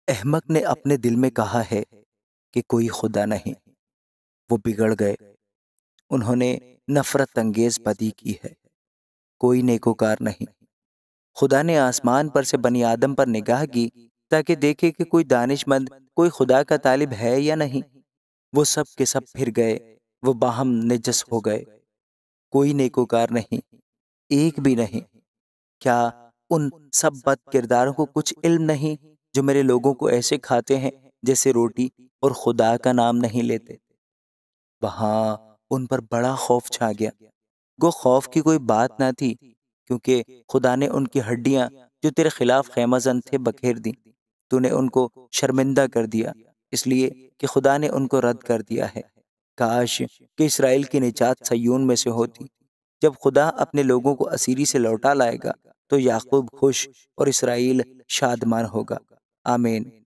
احمق نے اپنے دل میں کہا ہے کہ کوئی خدا نہیں۔ وہ بگڑ گئے، انہوں نے نفرت انگیز بدی کی ہے، کوئی نیکوکار نہیں۔ خدا نے آسمان پر سے بنی آدم پر نگاہ کی تاکہ دیکھے کہ کوئی دانش مند، کوئی خدا کا طالب ہے یا نہیں۔ وہ سب کے سب پھر گئے، وہ باہم نجس ہو گئے، کوئی نیکوکار نہیں، ایک بھی نہیں۔ کیا ان سب بد کرداروں کو کچھ علم نہیں جو میرے لوگوں کو ایسے کھاتے ہیں جیسے روٹی، اور خدا کا نام نہیں لیتے؟ وہاں ان پر بڑا خوف چھا گیا۔ گو خوف کی کوئی بات نہ تھی، کیونکہ خدا نے ان کی ہڈیاں جو تیرے خلاف خیمہ زن تھے بکھیر دیں۔ تو نے ان کو شرمندہ کر دیا، اس لیے کہ خدا نے ان کو رد کر دیا ہے۔ کاش کہ اسرائیل کی نجات صیون میں سے ہوتی۔ جب خدا اپنے لوگوں کو اسیری سے لوٹا لائے گا تو یعقوب خوش اور اسرائیل شادمان ہوگا۔ آمین۔